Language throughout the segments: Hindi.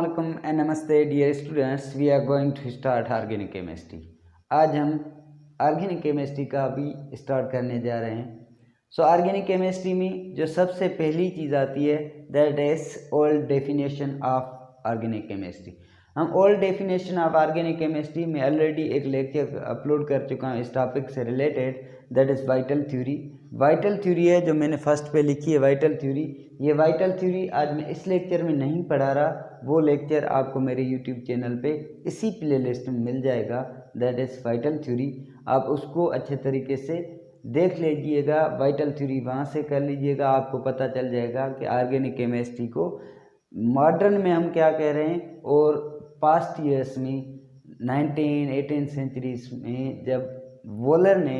Assalamualaikum and Namaste dear students. We are going to start organic chemistry. आज हम ऑर्गेनिक केमिस्ट्री का भी स्टार्ट करने जा रहे हैं। ऑर्गेनिक केमिस्ट्री में जो सबसे पहली चीज़ आती है that is old definition of organic chemistry. हम old definition of organic chemistry में ऑलरेडी एक लेक्चर अपलोड कर चुका हूँ इस टॉपिक से related, that is vital theory. Vital theory है जो मैंने फर्स्ट पे लिखी है वाइटल थ्योरी। ये वाइटल थ्योरी आज मैं इस लेक्चर में नहीं पढ़ा रहा, वो लेक्चर आपको मेरे यूट्यूब चैनल पे इसी प्लेलिस्ट में मिल जाएगा, दैट इज़ वाइटल थ्योरी। आप उसको अच्छे तरीके से देख लीजिएगा, वाइटल थ्योरी वहाँ से कर लीजिएगा, आपको पता चल जाएगा कि ऑर्गेनिक केमिस्ट्री को मॉडर्न में हम क्या कह रहे हैं और पास्ट ईयर्स में 18 सेंचुरीज में जब वॉलर ने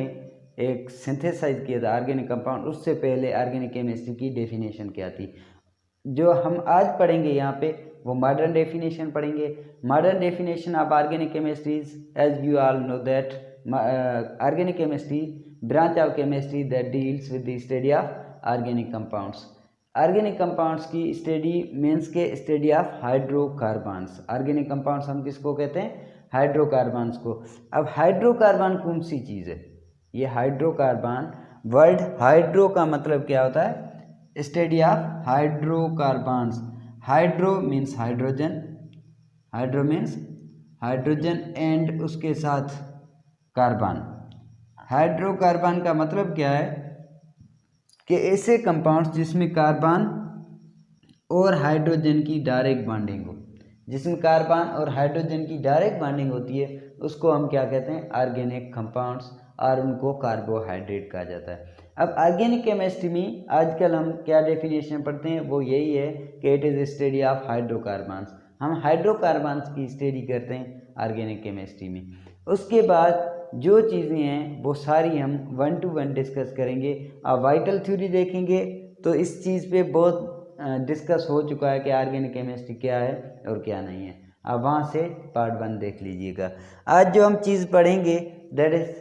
एक सिंथेसाइज किया था ऑर्गेनिक कंपाउंड, उससे पहले ऑर्गेनिक केमिस्ट्री की डेफिनेशन क्या थी। जो हम आज पढ़ेंगे यहाँ पे वो मॉडर्न डेफिनेशन पढ़ेंगे। Modern definition of organic chemistry as you all know that organic chemistry branch of chemistry that deals with the study of organic compounds. Organic compounds की स्टडी मीन्स के study of hydrocarbons. Organic compounds हम किसको कहते हैं? हाइड्रोकार्बन्स को। अब हाइड्रोकार्बन कौन सी चीज़ है? ये हाइड्रोकार्बन, वर्ड हाइड्रो का मतलब क्या होता है? Study of hydrocarbons. Hydro means hydrogen, hydro means hydrogen and उसके साथ कार्बन। हाइड्रोकार्बन का मतलब क्या है कि ऐसे कंपाउंड्स जिसमें कार्बन और हाइड्रोजन की डायरेक्ट बॉन्डिंग हो, जिसमें कार्बन और हाइड्रोजन की डायरेक्ट बॉन्डिंग होती है उसको हम क्या कहते हैं? ऑर्गेनिक कंपाउंड्स, और उनको कार्बोहाइड्रेट कहा जाता है। अब ऑर्गेनिक केमिस्ट्री में आजकल हम क्या डेफिनेशन पढ़ते हैं वो यही है कि it is study of hydrocarbons. हम हाइड्रोकार्बन्स की स्टडी करते हैं ऑर्गेनिक केमिस्ट्री में। उसके बाद जो चीज़ें हैं वो सारी हम 1 to 1 डिस्कस करेंगे। अब वाइटल थ्योरी देखेंगे तो इस चीज़ पे बहुत डिस्कस हो चुका है कि ऑर्गेनिक केमिस्ट्री क्या है और क्या नहीं है। अब वहाँ से पार्ट 1 देख लीजिएगा। आज जो हम चीज़ पढ़ेंगे दैट इज़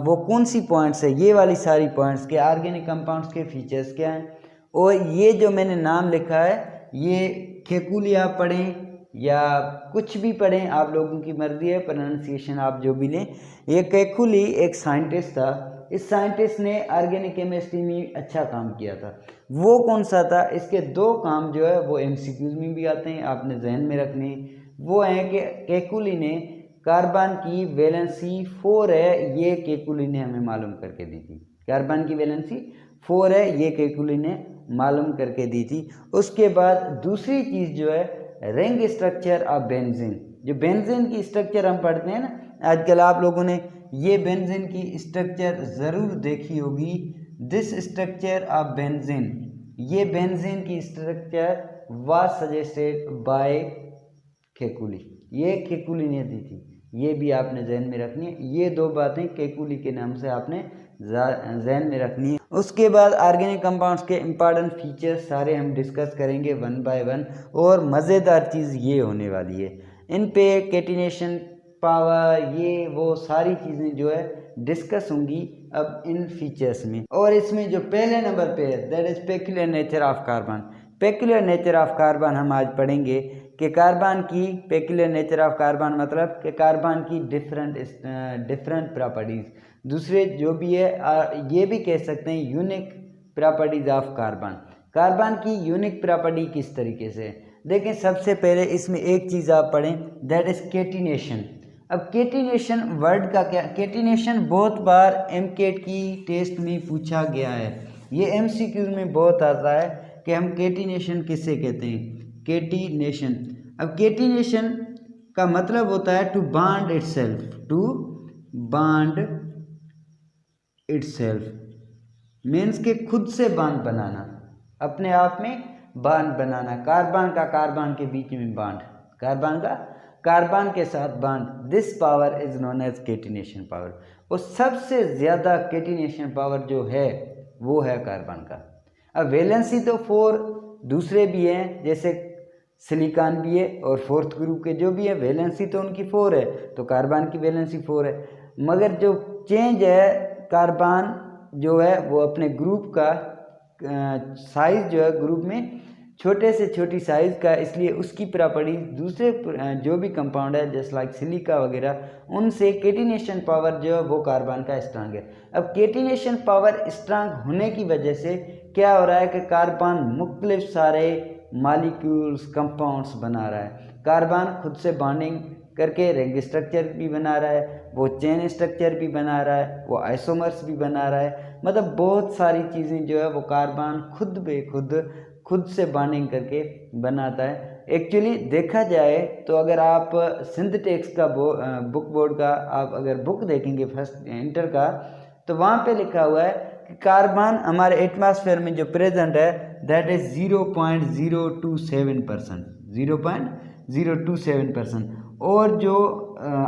वो कौन सी पॉइंट्स है, ये वाली सारी पॉइंट्स के ऑर्गेनिक कंपाउंड्स के फीचर्स क्या हैं। और ये जो मैंने नाम लिखा है ये केकुली आप पढ़ें या कुछ भी पढ़ें, आप लोगों की मर्जी है, प्रोनाउंसिएशन आप जो भी लें। ये केकुली एक साइंटिस्ट था, इस साइंटिस्ट ने ऑर्गेनिक केमिस्ट्री में अच्छा काम किया था। वो कौन सा था? इसके 2 काम जो है वो एमसीक्यूज में भी आते हैं, आपने जहन में रखने। वो हैं कि केकुली ने कार्बन की वैलेंसी 4 है, ये केकुली ने हमें मालूम करके दी थी। कार्बन की वैलेंसी 4 है, ये केकुली ने मालूम करके दी थी। उसके बाद दूसरी चीज़ जो है रिंग स्ट्रक्चर ऑफ बेंजीन। जो बेंजीन की स्ट्रक्चर हम पढ़ते हैं ना आजकल, आप लोगों ने ये बेंजीन की स्ट्रक्चर ज़रूर देखी होगी। दिस स्ट्रक्चर ऑफ बेंजीन, ये बेंजीन की स्ट्रक्चर वाज सजेस्टेड बाय केकुली, ये केकुली ने दी थी। ये भी आपने जहन में रखनी है, ये 2 बातें केकुली के नाम से आपने जहन में रखनी है। उसके बाद ऑर्गेनिक कंपाउंड्स के इम्पॉर्टेंट फीचर्स सारे हम डिस्कस करेंगे 1 by 1। और मज़ेदार चीज़ ये होने वाली है, इन पे कैटिनेशन पावर ये वो सारी चीज़ें जो है डिस्कस होंगी अब इन फीचर्स में। और इसमें जो पहले नंबर पे है that is peculiar nature of carbon. Peculiar nature of carbon हम आज पढ़ेंगे कि कार्बन की पेक्यूलियर नेचर ऑफ कार्बन मतलब कि कार्बन की डिफरेंट प्रॉपर्टीज़, दूसरे जो भी है ये भी कह सकते हैं unique properties of carbon. Carbon की यूनिक प्रॉपर्टी किस तरीके से? देखें, सबसे पहले इसमें एक चीज़ आप पढ़ें दैट इज़ कैटिनेशन। अब कैटिनेशन वर्ड का क्या? कैटिनेशन बहुत बार एमकेट की टेस्ट में पूछा गया है, ये एमसीक्यू में बहुत आता है कि हम कैटिनेशन किससे कहते हैं? कैटिनेशन। अब कैटिनेशन का मतलब होता है to bond itself, to bond itself means के खुद से बांध बनाना, अपने आप में बांध बनाना। कार्बन का कार्बन के बीच में बांध, कार्बन का कार्बन के साथ बांध, this power is known as catenation power. और सबसे ज़्यादा कैटिनेशन पावर जो है वो है कार्बन का। अब वैलेंसी तो 4 दूसरे भी हैं, जैसे सिलिकॉन भी है और 4th ग्रुप के जो भी है वैलेंसी तो उनकी 4 है, तो कार्बन की वैलेंसी 4 है। मगर जो चेंज है कार्बन जो है वो अपने ग्रुप का साइज जो है ग्रुप में छोटे से छोटी साइज़ का, इसलिए उसकी प्रॉपर्टी दूसरे जो भी कंपाउंड है जैसे लाइक सिलिका वगैरह उनसे केटिनेशन पावर जो है वो कार्बन का स्ट्रांग है। अब केटिनेशन पावर स्ट्रांग होने की वजह से क्या हो रहा है कि कार्बन मुख्तलिफ सारे मॉलिक्यूल्स कंपाउंड्स बना रहा है। कार्बन खुद से बॉन्डिंग करके रिंग स्ट्रक्चर भी बना रहा है, वो चेन स्ट्रक्चर भी बना रहा है, वो आइसोमर्स भी बना रहा है, मतलब बहुत सारी चीज़ें जो है वो कार्बन खुद से बॉन्डिंग करके बनाता है। एक्चुअली देखा जाए तो अगर आप सिंथेटिक्स का बुक बोर्ड का आप अगर बुक देखेंगे फर्स्ट इंटर का, तो वहाँ पे लिखा हुआ है कि कार्बन हमारे एटमॉस्फेयर में जो प्रेजेंट है दैट इज 0.027%, 0.027%, और जो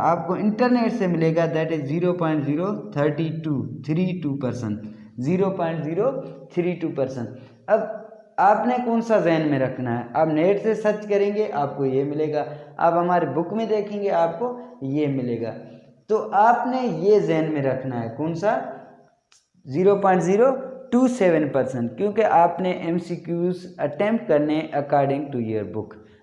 आपको इंटरनेट से मिलेगा दैट इज 0.032%, 0.032%। अब आपने कौन सा जहन में रखना है, आप नेट से सर्च करेंगे आपको ये मिलेगा, आप हमारे बुक में देखेंगे आपको ये मिलेगा। तो आपने ये जहन में रखना है कौन सा 0.027%, क्योंकि आपने MCQs अटेम्प्ट करने अकॉर्डिंग टू योर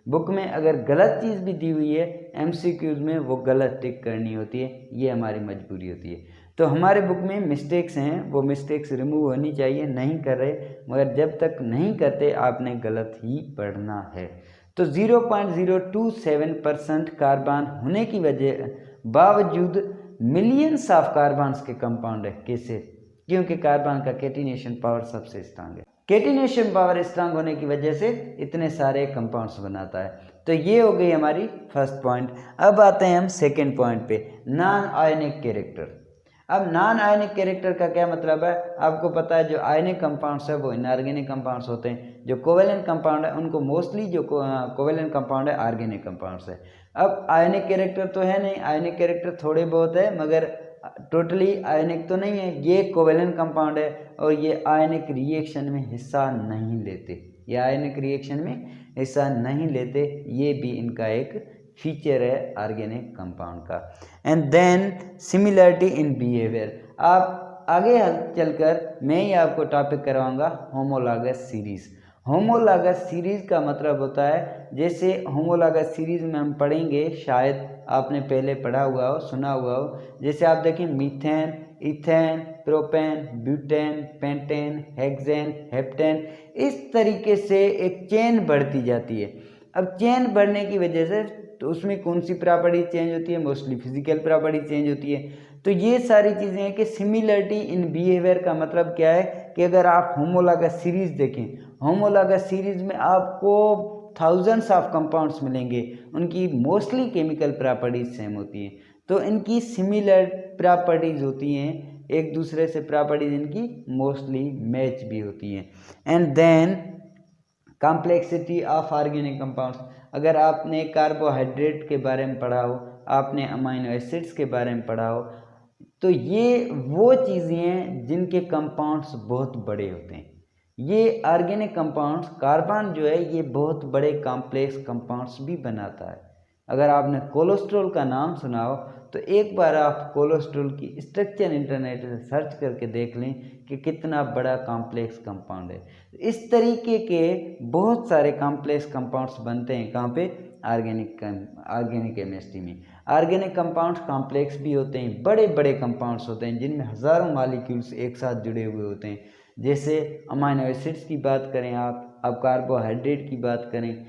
बुक में अगर गलत चीज़ भी दी हुई है MCQs में वो गलत टिक करनी होती है, ये हमारी मजबूरी होती है। तो हमारे बुक में मिस्टेक्स हैं, वो मिस्टेक्स रिमूव होनी चाहिए, नहीं कर रहे, मगर जब तक नहीं करते आपने गलत ही पढ़ना है। तो 0.027% कार्बन होने की वजह बावजूद मिलियंस ऑफ कार्बन्स के कंपाउंड है। कैसे? क्योंकि कार्बन का केटिनेशन पावर सबसे स्ट्रांग है। केटिनेशन पावर स्ट्रांग होने की वजह से इतने सारे कंपाउंड्स बनाता है। तो ये हो गई हमारी फर्स्ट पॉइंट। अब आते हैं हम सेकेंड पॉइंट पे, नॉन आयनिक कैरेक्टर। अब नॉन आयनिक कैरेक्टर का क्या मतलब है? आपको पता है जो आयनिक कंपाउंड्स है वो इनऑर्गेनिक कंपाउंड्स होते हैं, जो कोवेलेंट कंपाउंड है उनको मोस्टली जो कोवेलेंट कंपाउंड है ऑर्गेनिक कंपाउंड्स है। अब आयनिक कैरेक्टर तो है नहीं, आयनिक कैरेक्टर थोड़े बहुत है मगर टोटली आयनिक तो नहीं है। ये कोवेलेंट कंपाउंड है और ये आयनिक रिएक्शन में हिस्सा नहीं लेते, ये आयनिक रिएक्शन में हिस्सा नहीं लेते, ये भी इनका एक फीचर है ऑर्गेनिक कंपाउंड का। And then similarity in behaviour. आप आगे चलकर मैं ही आपको टॉपिक करवाऊंगा होमोलॉगस सीरीज। होमोलॉगस सीरीज का मतलब होता है, जैसे होमोलॉगस सीरीज में हम पढ़ेंगे, शायद आपने पहले पढ़ा हुआ हो, सुना हुआ हो, जैसे आप देखें methane, ethane, propane, butane, pentane, hexane, heptane, इस तरीके से एक चेन बढ़ती जाती है। अब चेन बढ़ने की वजह से तो उसमें कौन सी प्रॉपर्टी चेंज होती है? मोस्टली फिजिकल प्रॉपर्टी चेंज होती है। तो ये सारी चीज़ें हैं कि सिमिलरिटी इन बिहेवियर का मतलब क्या है कि अगर आप होमोलॉगस सीरीज देखें, होमोलॉगस सीरीज में आपको थाउजेंड्स ऑफ कंपाउंड्स मिलेंगे, उनकी मोस्टली केमिकल प्रॉपर्टीज सेम होती हैं, तो इनकी सिमिलर प्रॉपर्टीज होती हैं, एक दूसरे से प्रॉपर्टीज इनकी मोस्टली मैच भी होती हैं। And then complexity of organic compounds. अगर आपने कार्बोहाइड्रेट के बारे में पढ़ा हो, आपने अमाइनो एसिड्स के बारे में पढ़ा हो, तो ये वो चीज़ें हैं जिनके कंपाउंड्स बहुत बड़े होते हैं। ये ऑर्गेनिक कंपाउंड्स, कार्बन जो है ये बहुत बड़े कॉम्प्लेक्स कंपाउंड्स भी बनाता है। अगर आपने कोलेस्ट्रॉल का नाम सुना हो तो एक बार आप कोलेस्ट्रॉल की स्ट्रक्चर इंटरनेट से सर्च करके देख लें कि कितना बड़ा कॉम्प्लेक्स कंपाउंड है। इस तरीके के बहुत सारे कॉम्प्लेक्स कंपाउंड्स बनते हैं कहाँ पे? ऑर्गेनिक केमिस्ट्री में। ऑर्गेनिक कंपाउंड्स कॉम्प्लेक्स भी होते हैं, बड़े बड़े कंपाउंड्स होते हैं जिनमें हज़ारों मॉलिक्यूल्स एक साथ जुड़े हुए होते हैं। जैसे अमाइनो एसिड्स की बात करें, आप कार्बोहाइड्रेट की बात करें,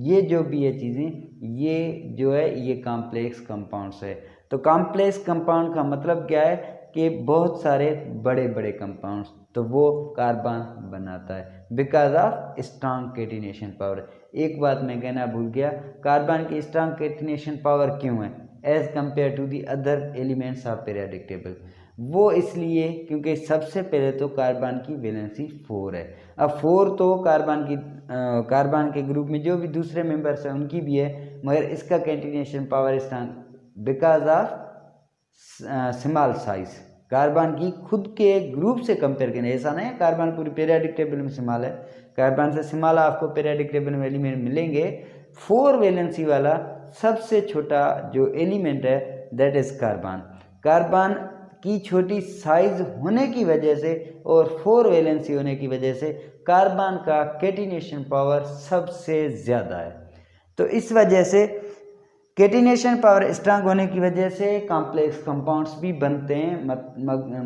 ये जो भी है चीज़ें, ये जो है ये कॉम्प्लेक्स कंपाउंड्स है। तो कॉम्प्लेक्स कंपाउंड का मतलब क्या है कि बहुत सारे बड़े बड़े कंपाउंड्स, तो वो कार्बन बनाता है बिकॉज ऑफ स्ट्रांग केटिनेशन पावर। एक बात मैं कहना भूल गया, कार्बन की स्ट्रांग केटिनेशन पावर क्यों है as compare to the other elements of periodic table? वो इसलिए क्योंकि सबसे पहले तो कार्बन की वैलेंसी 4 है। अब 4 तो कार्बन के ग्रुप में जो भी दूसरे मेंबर्स हैं उनकी भी है, मगर इसका catenation power strong because of small size. Carbon की खुद के ग्रुप से कंपेयर करें, ऐसा नहीं है कार्बन पूरी पीरियोडिक टेबल में स्मॉल है, कार्बन से स्मॉल आपको पीरियोडिक टेबल में एलिमेंट मिलेंगे। 4 वैलेंसी वाला सबसे छोटा जो एलिमेंट है दैट इज कार्बन। कार्बन की छोटी साइज होने की वजह से और 4 वैलेंसी होने की वजह से कार्बन का कैटिनेशन पावर सबसे ज़्यादा है। तो इस वजह से कैटिनेशन पावर स्ट्रांग होने की वजह से कॉम्प्लेक्स कंपाउंड्स भी बनते हैं,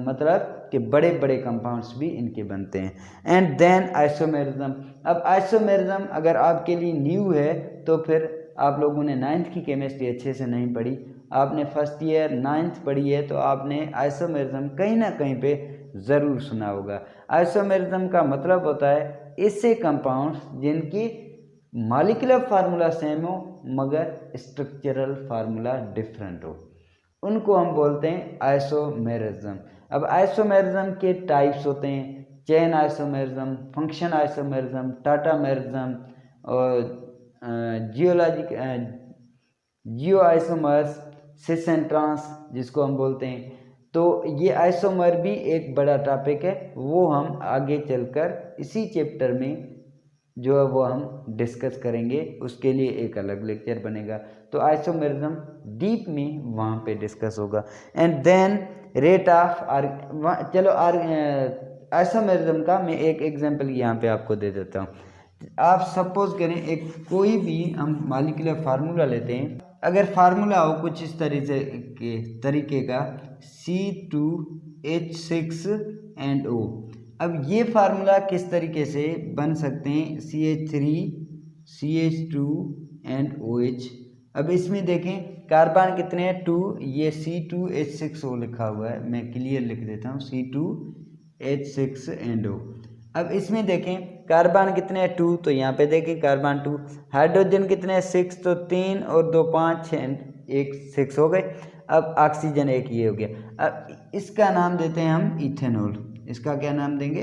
मतलब कि बड़े बड़े कंपाउंड्स भी इनके बनते हैं। And then isomerism. अब आइसोमेरिज्म अगर आपके लिए न्यू है तो फिर आप लोगों ने 9th की केमिस्ट्री अच्छे से नहीं पढ़ी, आपने फर्स्ट ईयर 9th पढ़ी है तो आपने आइसोमेरिज्म कहीं ना कहीं पे ज़रूर सुना होगा। आइसोमेरिज्म का मतलब होता है ऐसे कंपाउंड्स जिनकी मॉलिक्यूलर फार्मूला सेम हो मगर स्ट्रक्चरल फार्मूला डिफरेंट हो, उनको हम बोलते हैं आइसोमेरिज्म। अब आइसोमेरिज्म के टाइप्स होते हैं, चेन आइसोमेरिज्म, फंक्शन आइसोमेरिज्म, टाटामेरिज्म और जियो आइसोमर्स, सिस एंड ट्रांस जिसको हम बोलते हैं। तो ये आइसोमर भी एक बड़ा टॉपिक है, वो हम आगे चलकर इसी चैप्टर में जो है वो हम डिस्कस करेंगे, उसके लिए एक अलग लेक्चर बनेगा। तो आइसोमेरिज्म डीप में वहाँ पे डिस्कस होगा। एंड देन रेट ऑफ चलो आइसोमेरिज्म का मैं एक एग्जांपल यहाँ पे आपको दे देता हूँ। आप सपोज करें एक कोई भी हम मॉलिक्यूलर फार्मूला लेते हैं, अगर फार्मूला हो कुछ इस तरीके का C2H6 O। अब ये फार्मूला किस तरीके से बन सकते हैं, CH3CH2OH। अब इसमें देखें कार्बन कितने हैं 2, ये C2H6O लिखा हुआ है, मैं क्लियर लिख देता हूँ C2H6O। अब इसमें देखें कार्बन कितने हैं 2, तो यहाँ पे देखें कार्बन 2। हाइड्रोजन कितने हैं 6, तो 3 और 2 5 एक 6 हो गए। अब ऑक्सीजन एक ये हो गया। अब इसका नाम देते हैं हम इथेनॉल, इसका क्या नाम देंगे,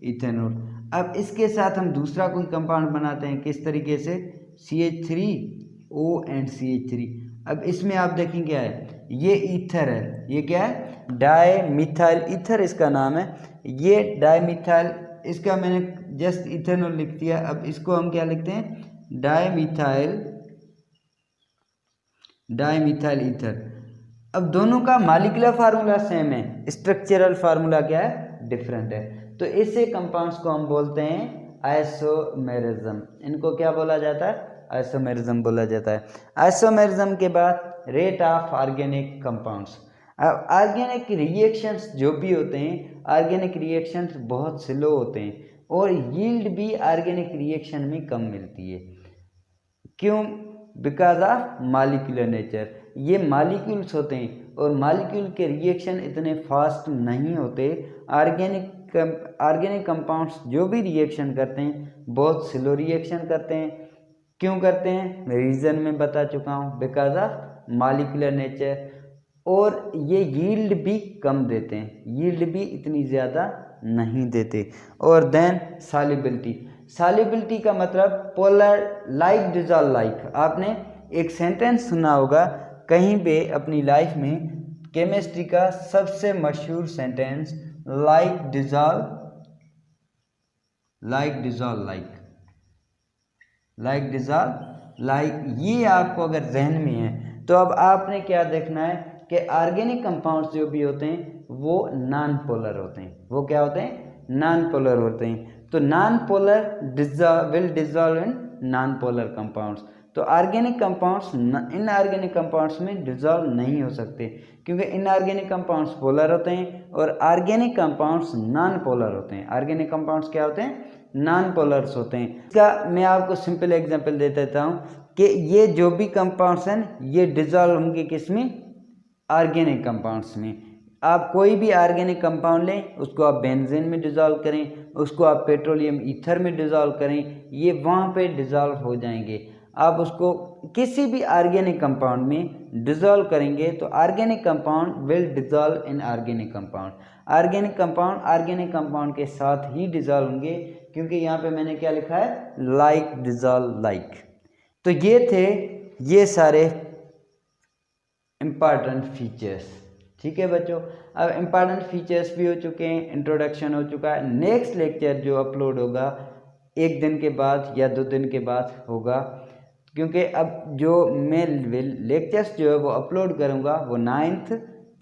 इथेनॉल। अब इसके साथ हम दूसरा कोई कंपाउंड बनाते हैं किस तरीके से, CH3O एंड CH3। अब इसमें आप देखें क्या है, ये ईथर है, ये क्या है डाई मिथाइल ईथर इसका नाम है, ये डाई मिथाइल, इसका मैंने जस्ट इथेनॉल लिख दिया। अब इसको हम क्या लिखते हैं, डाई मिथाइल ईथर। अब दोनों का मॉलिक्यूलर फार्मूला सेम है, स्ट्रक्चरल फार्मूला क्या है, डिफरेंट है। तो ऐसे कंपाउंड्स को हम बोलते हैं आइसोमेरिज्म। इनको क्या बोला जाता है, आइसोमेरिज्म बोला जाता है। आइसोमेरिज्म के बाद रेट ऑफ ऑर्गेनिक कंपाउंड्स। अब ऑर्गेनिक रिएक्शंस जो भी होते हैं, ऑर्गेनिक रिएक्शंस बहुत स्लो होते हैं और यील्ड भी ऑर्गेनिक रिएक्शन में कम मिलती है। क्यों, बिकॉज ऑफ मॉलिक्यूलर नेचर। ये मॉलिक्यूल्स होते हैं और मॉलिक्यूल के रिएक्शन इतने फास्ट नहीं होते। ऑर्गेनिक कंपाउंड्स जो भी रिएक्शन करते हैं बहुत स्लो रिएक्शन करते हैं। क्यों करते हैं, मैं रीज़न में बता चुका हूँ, बिकॉज ऑफ मॉलिक्यूलर नेचर। और ये यील्ड भी कम देते हैं, यील्ड भी इतनी ज़्यादा नहीं देते। और देन सॉल्युबिलिटी का मतलब पोलर लाइक डिजॉल्व लाइक। आपने एक सेंटेंस सुना होगा कहीं पे अपनी लाइफ में, केमिस्ट्री का सबसे मशहूर सेंटेंस लाइक डिजॉल्व लाइक। ये आपको अगर जहन में है तो अब आपने क्या देखना है कि ऑर्गेनिक कंपाउंड्स जो भी होते हैं वो नॉन पोलर होते हैं। वो क्या होते हैं, नॉन पोलर होते हैं। तो non polar will dissolve in non polar compounds. तो ऑर्गेनिक कंपाउंड्स इनऑर्गेनिक कंपाउंड्स में डिजॉल्व नहीं हो सकते, क्योंकि इनऑर्गेनिक कंपाउंड्स पोलर होते हैं और ऑर्गेनिक कंपाउंड्स नॉन पोलर होते हैं। ऑर्गेनिक कंपाउंड्स क्या होते हैं, नॉन पोलर्स होते हैं। इसका मैं आपको सिंपल एग्जांपल दे देता हूँ कि ये जो भी कंपाउंड्स हैं ये डिजॉल्व होंगे किस में, ऑर्गेनिक कंपाउंड्स में। आप कोई भी ऑर्गेनिक कंपाउंड लें, उसको आप बेंजीन में डिजॉल्व करें, उसको आप पेट्रोलियम ईथर में डिजॉल्व करें, ये वहाँ पे डिजॉल्व हो जाएंगे। आप उसको किसी भी ऑर्गेनिक कंपाउंड में डिजॉल्व करेंगे तो organic compound will dissolve in organic compound. Organic compound के साथ ही डिजॉल्व होंगे, क्योंकि यहाँ पे मैंने क्या लिखा है, लाइक डिजॉल्व लाइक। तो ये थे ये सारे इम्पॉर्टेंट फीचर्स। ठीक है बच्चों, अब इम्पॉर्टेंट फीचर्स भी हो चुके हैं, इंट्रोडक्शन हो चुका है। नेक्स्ट लेक्चर जो अपलोड होगा 1 दिन के बाद या 2 दिन के बाद होगा, क्योंकि अब जो मैं लेक्चर्स जो है वो अपलोड करूँगा वो 9th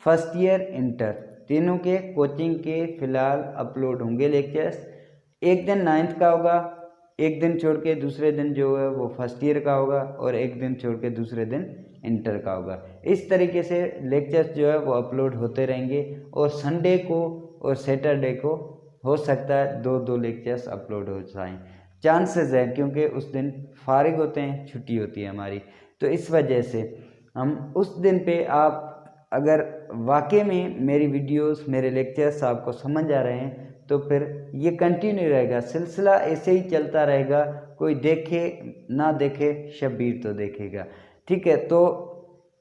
फर्स्ट ईयर, इंटर, तीनों के कोचिंग के फ़िलहाल अपलोड होंगे लेक्चर्स। एक दिन 9th का होगा, एक दिन छोड़ के दूसरे दिन जो है वो फर्स्ट ईयर का होगा, और एक दिन छोड़ के दूसरे दिन इंटर का होगा। इस तरीके से लेक्चर्स जो है वो अपलोड होते रहेंगे, और संडे को और सैटरडे को हो सकता है 2-2 लेक्चर्स अपलोड हो जाएँ, चांसेस है, क्योंकि उस दिन फारिग होते हैं, छुट्टी होती है हमारी। तो इस वजह से हम उस दिन पे आप अगर वाकई में मेरी वीडियोस, मेरे लेक्चर्स आपको समझ आ रहे हैं, तो फिर ये कंटिन्यू रहेगा, सिलसिला ऐसे ही चलता रहेगा। कोई देखे ना देखे, शब्बीर तो देखेगा। ठीक है, तो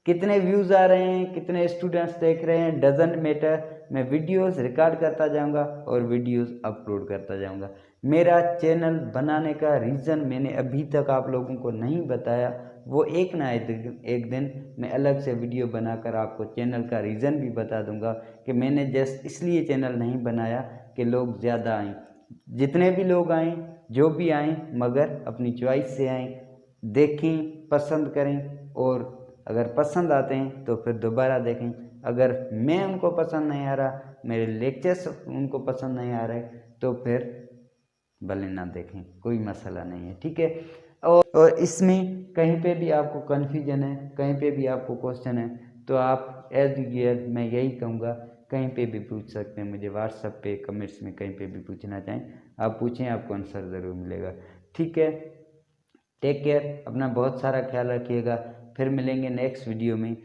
कितने व्यूज़ आ रहे हैं, कितने स्टूडेंट्स देख रहे हैं, डजंट मैटर। मैं वीडियोस रिकॉर्ड करता जाऊंगा और वीडियोस अपलोड करता जाऊंगा। मेरा चैनल बनाने का रीज़न मैंने अभी तक आप लोगों को नहीं बताया, वो एक ना एक दिन मैं अलग से वीडियो बनाकर आपको चैनल का रीज़न भी बता दूंगा कि मैंने जस्ट इसलिए चैनल नहीं बनाया कि लोग ज़्यादा आएँ। जितने भी लोग आएँ, जो भी आएँ, मगर अपनी चॉइस से आएँ, देखें, पसंद करें, और अगर पसंद आते हैं तो फिर दोबारा देखें। अगर मैं उनको पसंद नहीं आ रहा, मेरे लेक्चर्स उनको पसंद नहीं आ रहे, तो फिर भले ना देखें, कोई मसला नहीं है। ठीक है, और इसमें कहीं पे भी आपको कन्फ्यूजन है, कहीं पे भी आपको क्वेश्चन है, तो आप एज यूजुअल मैं यही कहूँगा, कहीं पे भी पूछ सकते हैं मुझे, व्हाट्सएप पे, कमेंट्स में, कहीं पे भी पूछना चाहें आप पूछें, आपको आंसर ज़रूर मिलेगा। ठीक है, टेक केयर, अपना बहुत सारा ख्याल रखिएगा। फिर मिलेंगे नेक्स्ट वीडियो में,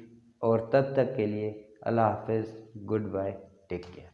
और तब तक के लिए अल्लाह हाफिज़, गुड बाय, टेक केयर।